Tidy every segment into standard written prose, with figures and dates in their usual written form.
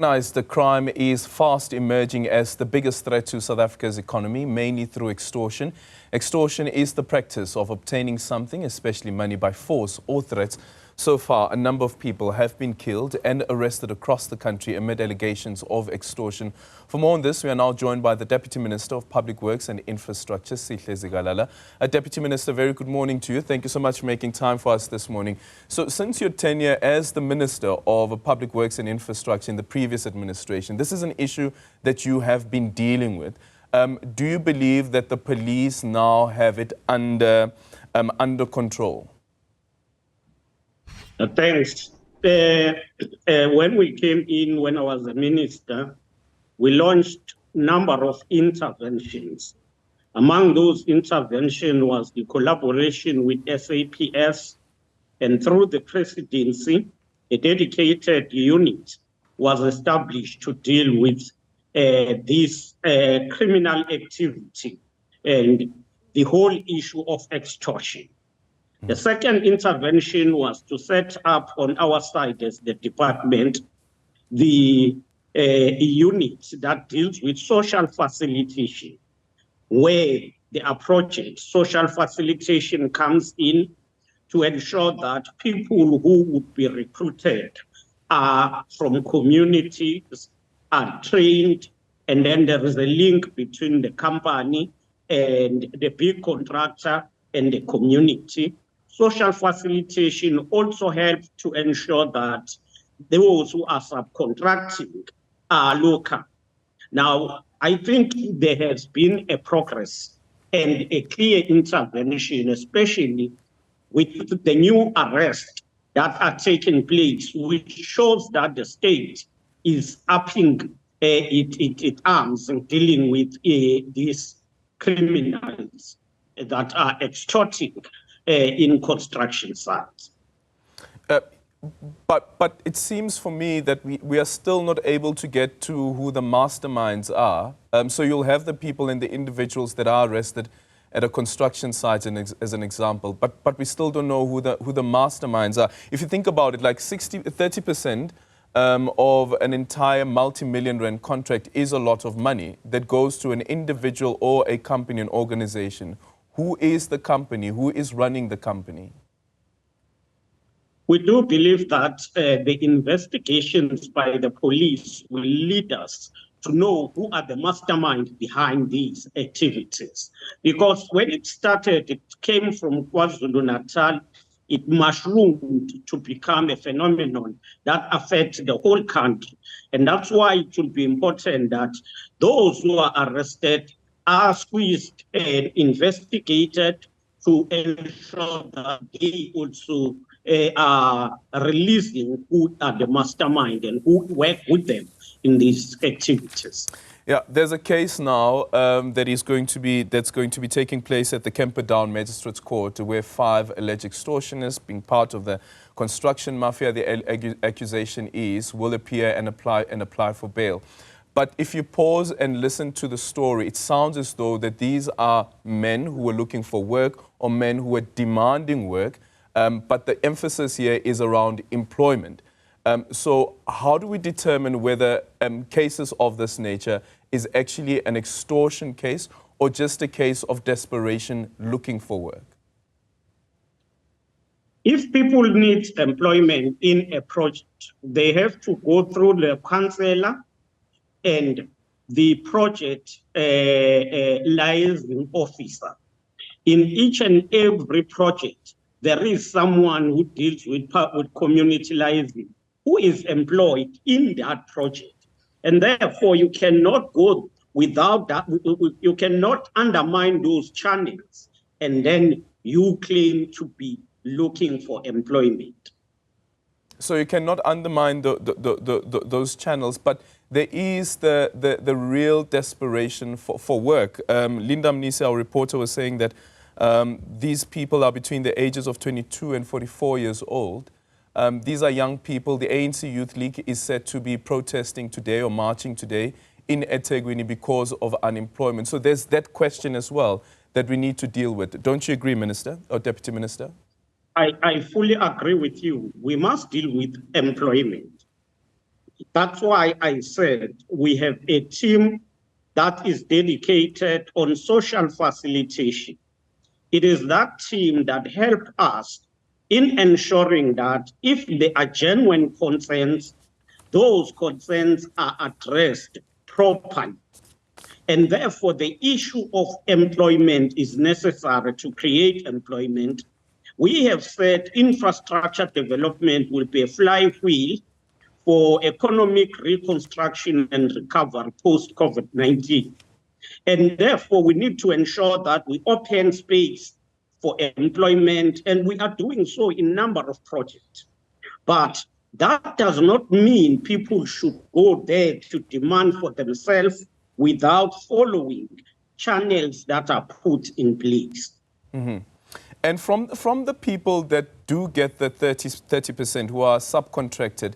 The crime is fast emerging as the biggest threat to South Africa's economy, mainly through extortion. Extortion is the practice of obtaining something, especially money, by force or threats. So far, a number of people have been killed and arrested across the country amid allegations of extortion. For more on this, we are now joined by the Deputy Minister of Public Works and Infrastructure, Sihle Zikalala. Deputy Minister, very good morning to you. Thank you so much for making time for us this morning. So since your tenure as the Minister of Public Works and Infrastructure in the previous administration, this is an issue that you have been dealing with. Do you believe that the police now have it under control? Thanks. When we came in, when I was a minister, we launched a number of interventions. Among those interventions was the collaboration with SAPS, and through the presidency, a dedicated unit was established to deal with this criminal activity and the whole issue of extortion. The second intervention was to set up on our side as the department the unit that deals with social facilitation, where the approach social facilitation comes in to ensure that people who would be recruited are from communities, are trained, and then there is a link between the company and the big contractor and the community. Social facilitation also helps to ensure that those who are subcontracting are local. Now, I think there has been a progress and a clear intervention, especially with the new arrests that are taking place, which shows that the state is upping its arms in dealing with these criminals that are extorting in construction sites. But it seems for me that we are still not able to get to who the masterminds are. So you'll have the people and the individuals that are arrested at a construction site as an example, but we still don't know who the masterminds are. If you think about it, like 30% of an entire multi-million rand contract is a lot of money that goes to an individual or a company, an organization. Who is the company? Who is running the company? We do believe that the investigations by the police will lead us to know who are the masterminds behind these activities. Because when it started, it came from KwaZulu-Natal. It mushroomed to become a phenomenon that affects the whole country. And that's why it will be important that those who are arrested are squeezed and investigated to ensure that they also are releasing who are the mastermind and who work with them in these activities. Yeah, there's a case now that's going to be taking place at the Camperdown Magistrates Court, where 5 alleged extortionists, being part of the construction mafia, the accusation is, will appear and apply for bail. But if you pause and listen to the story, it sounds as though that these are men who are looking for work or men who are demanding work, but the emphasis here is around employment. So how do we determine whether cases of this nature is actually an extortion case or just a case of desperation looking for work? If people need employment in a project, they have to go through the councillor and the project liaison officer. In each and every project, there is someone who deals with community liaison, who is employed in that project. And therefore, you cannot go without that. You cannot undermine those channels and then you claim to be looking for employment. So you cannot undermine those channels, but there is the real desperation for work. Linda Mnisi, our reporter, was saying that these people are between the ages of 22 and 44 years old. These are young people. The ANC Youth League is said to be protesting today or marching today in eThekwini because of unemployment. So there's that question as well that we need to deal with. Don't you agree, Minister or Deputy Minister? I fully agree with you. We must deal with employment. That's why I said we have a team that is dedicated on social facilitation. It is that team that helped us in ensuring that if there are genuine concerns, those concerns are addressed properly. And therefore, the issue of employment is necessary to create employment. We have said infrastructure development will be a flywheel for economic reconstruction and recovery post-COVID-19. And therefore, we need to ensure that we open space for employment, and we are doing so in a number of projects. But that does not mean people should go there to demand for themselves without following channels that are put in place. Mm-hmm. And from the people that do get the 30% who are subcontracted,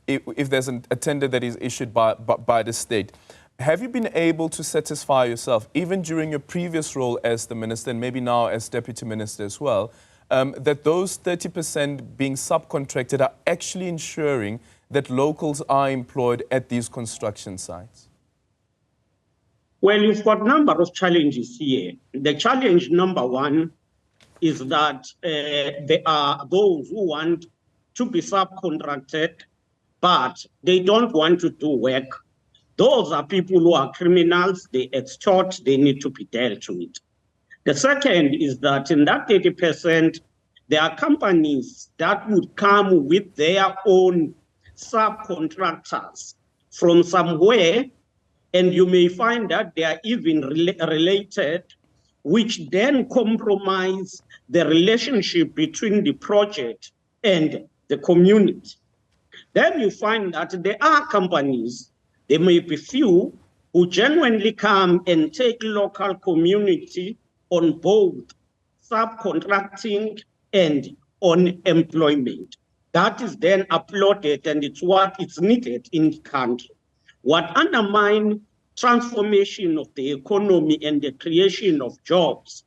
if there's a tender that is issued by the state, have you been able to satisfy yourself, even during your previous role as the minister and maybe now as deputy minister as well, that those 30% being subcontracted are actually ensuring that locals are employed at these construction sites? Well, you've got a number of challenges here. The challenge number one is that there are those who want to be subcontracted, but they don't want to do work. Those are people who are criminals, they extort, they need to be dealt with. The second is that in that 30%, there are companies that would come with their own subcontractors from somewhere, and you may find that they are even related, which then compromise the relationship between the project and the community. Then you find that there are companies, there may be few, who genuinely come and take local community on both subcontracting and on employment. That is then applauded, and it's what is needed in the country. What undermines transformation of the economy and the creation of jobs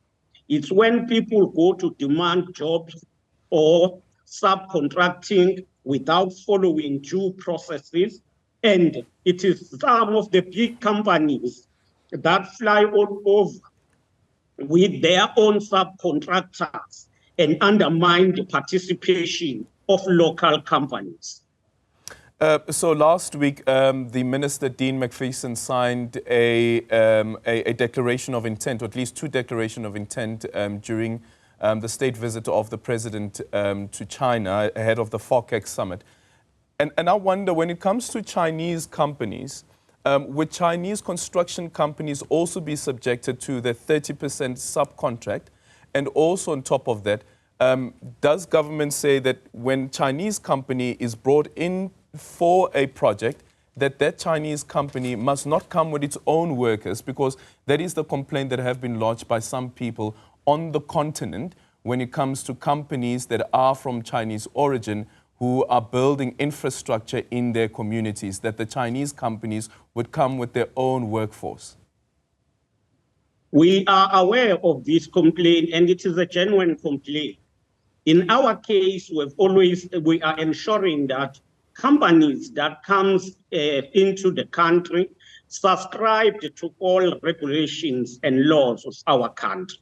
is when people go to demand jobs or subcontracting without following due processes. And it is some of the big companies that fly all over with their own subcontractors and undermine the participation of local companies. So last week, the Minister, Dean McPherson, signed a declaration of intent, or at least two declarations of intent during the state visit of the President to China ahead of the FOCAC summit. And I wonder, when it comes to Chinese companies, would Chinese construction companies also be subjected to the 30% subcontract? And also on top of that, does government say that when Chinese company is brought in for a project, that Chinese company must not come with its own workers, because that is the complaint that have been lodged by some people on the continent when it comes to companies that are from Chinese origin who are building infrastructure in their communities, that the Chinese companies would come with their own workforce? We are aware of this complaint, and it is a genuine complaint. In our case, we are ensuring that companies that comes into the country subscribe to all regulations and laws of our country.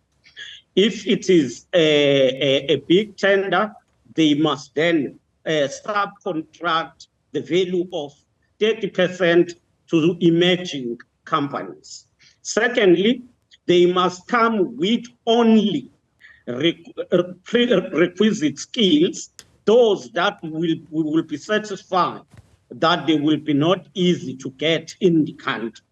If it is a big tender, they must then subcontract the value of 30% to emerging companies. Secondly, they must come with only prerequisite skills, those that will be satisfied that they will be not easy to get in the country.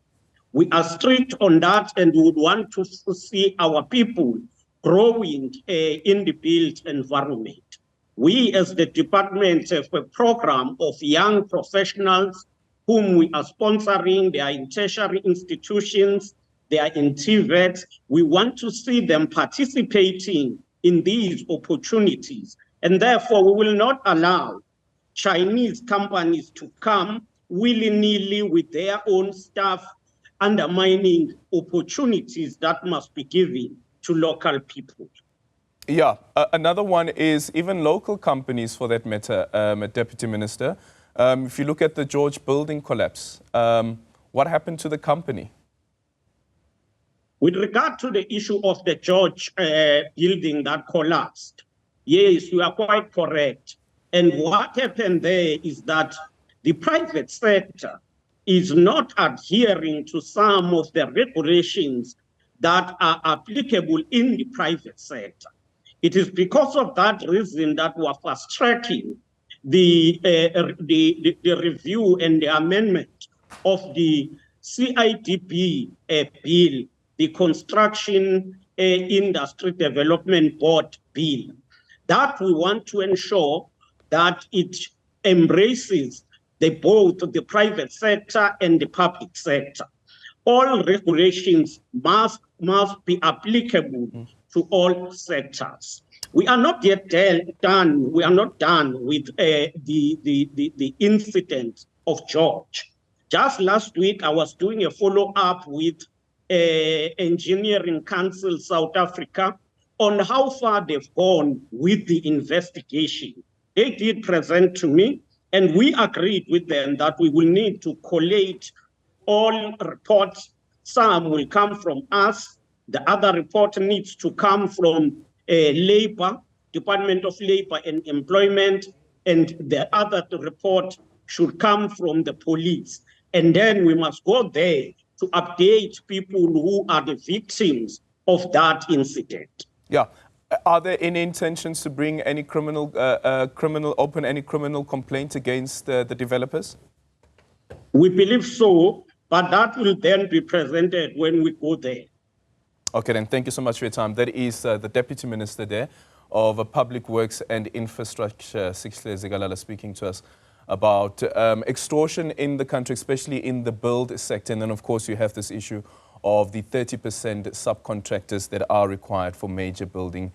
We are strict on that, and we would want to see our people growing in the built environment. We as the department have a program of young professionals whom we are sponsoring. They are in tertiary institutions, they are in TVET. We want to see them participating in these opportunities. And therefore, we will not allow Chinese companies to come willy-nilly with their own staff, undermining opportunities that must be given to local people. Yeah, another one is even local companies, for that matter, Deputy Minister, If you look at the George building collapse, what happened to the company? With regard to the issue of the George building that collapsed, yes, you are quite correct. And what happened there is that the private sector is not adhering to some of the regulations that are applicable in the private sector. It is because of that reason that we are fast-tracking the review and the amendment of the CIDB bill, the Construction Industry Development Board bill, that we want to ensure that it embraces both the private sector and the public sector. All regulations must be applicable to all sectors. We are not yet done. We are not done with the incident of George. Just last week, I was doing a follow-up with Engineering Council South Africa on how far they've gone with the investigation. They did present to me, and we agreed with them that we will need to collate all reports. Some will come from us. The other report needs to come from Labor, Department of Labor and Employment, and the other report should come from the police. And then we must go there to update people who are the victims of that incident. Yeah. Are there any intentions to bring any open any criminal complaint against the developers? We believe so, but that will then be presented when we go there. Okay, then thank you so much for your time. That is the Deputy Minister there of Public Works and Infrastructure, Sihle Zikalala, speaking to us about extortion in the country, especially in the build sector. And then, of course, you have this issue of the 30% subcontractors that are required for major building